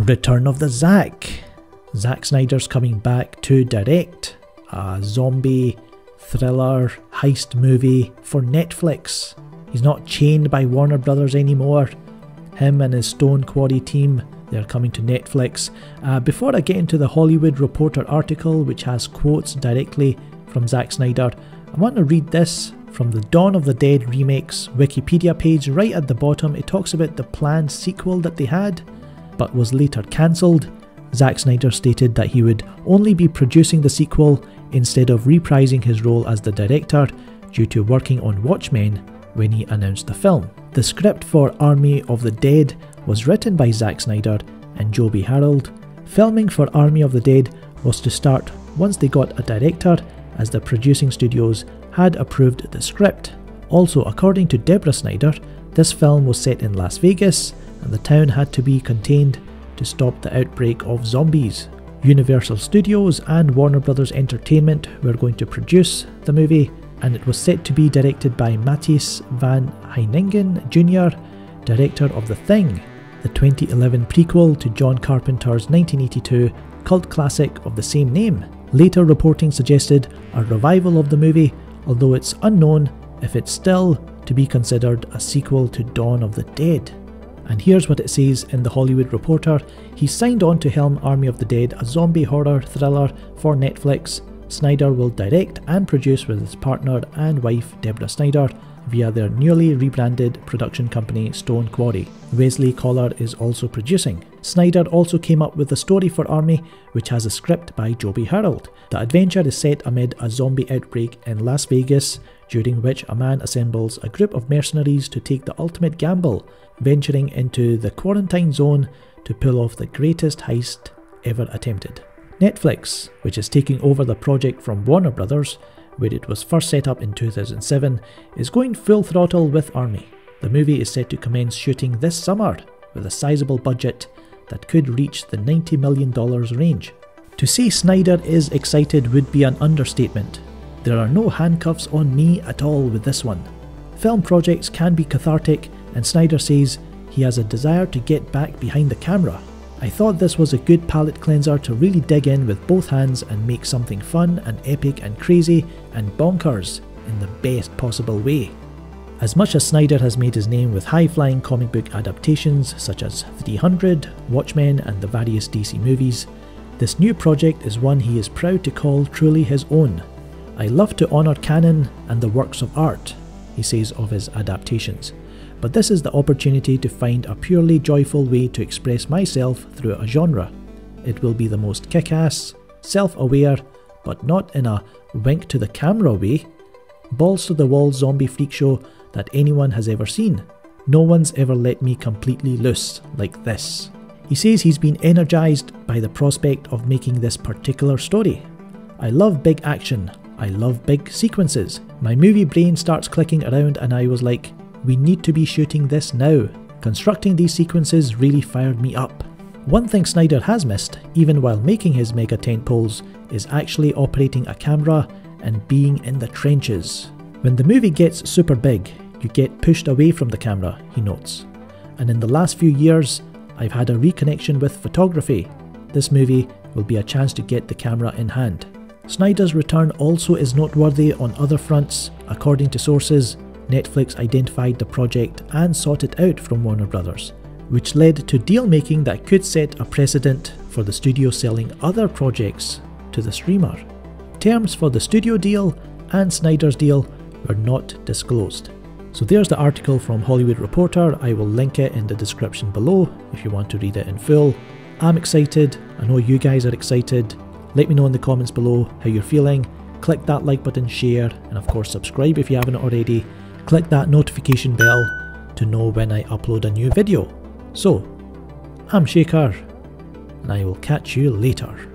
Return of the Zack. Zack Snyder's coming back to direct a zombie thriller heist movie for Netflix. He's not chained by Warner Brothers anymore. Him and his Stone Quarry team, they're coming to Netflix. Before I get into the Hollywood Reporter article, which has quotes directly from Zack Snyder, I want to read this from the Dawn of the Dead Remake's Wikipedia page. Right at the bottom, it talks about the planned sequel that they had, but was later cancelled. Zack Snyder stated that he would only be producing the sequel instead of reprising his role as the director due to working on Watchmen when he announced the film. The script for Army of the Dead was written by Zack Snyder and Joby Harold. Filming for Army of the Dead was to start once they got a director, as the producing studios had approved the script. Also, according to Deborah Snyder, this film was set in Las Vegas and the town had to be contained to stop the outbreak of zombies. Universal Studios and Warner Brothers Entertainment were going to produce the movie, and it was set to be directed by Matthijs van Heiningen Jr., director of The Thing, the 2011 prequel to John Carpenter's 1982 cult classic of the same name. Later reporting suggested a revival of the movie, although it's unknown if it's still to be considered a sequel to Dawn of the Dead. And here's what it says in the Hollywood Reporter. He signed on to helm Army of the Dead, a zombie horror thriller for Netflix. Snyder will direct and produce with his partner and wife Deborah Snyder via their newly rebranded production company Stone Quarry. Wesley Collar is also producing. Snyder also came up with the story for Army, which has a script by Joby Harold. The adventure is set amid a zombie outbreak in Las Vegas, during which a man assembles a group of mercenaries to take the ultimate gamble, venturing into the quarantine zone to pull off the greatest heist ever attempted. Netflix, which is taking over the project from Warner Brothers, where it was first set up in 2007, is going full throttle with Army. The movie is set to commence shooting this summer, with a sizable budget that could reach the $90 million range. To say Snyder is excited would be an understatement. There are no handcuffs on me at all with this one. Film projects can be cathartic, and Snyder says he has a desire to get back behind the camera. I thought this was a good palate cleanser to really dig in with both hands and make something fun and epic and crazy and bonkers in the best possible way. As much as Snyder has made his name with high-flying comic book adaptations such as 300, Watchmen and the various DC movies, this new project is one he is proud to call truly his own. I love to honour canon and the works of art, he says of his adaptations, but this is the opportunity to find a purely joyful way to express myself through a genre. It will be the most kick-ass, self-aware, but not in a wink to the camera way, balls to the wall zombie freak show that anyone has ever seen. No one's ever let me completely loose like this. He says he's been energised by the prospect of making this particular story. I love big action, I love big sequences. My movie brain starts clicking around and I was like, we need to be shooting this now. Constructing these sequences really fired me up. One thing Snyder has missed, even while making his mega tentpoles, is actually operating a camera and being in the trenches. When the movie gets super big, you get pushed away from the camera, he notes. And in the last few years, I've had a reconnection with photography. This movie will be a chance to get the camera in hand. Snyder's return also is noteworthy on other fronts. According to sources, Netflix identified the project and sought it out from Warner Brothers, which led to deal making that could set a precedent for the studio selling other projects to the streamer. Terms for the studio deal and Snyder's deal were not disclosed. So there's the article from Hollywood Reporter. I will link it in the description below if you want to read it in full. I'm excited, I know you guys are excited. Let me know in the comments below how you're feeling. Click that like button, share, and of course subscribe if you haven't already. Click that notification bell to know when I upload a new video. So, I'm Shaker, and I will catch you later.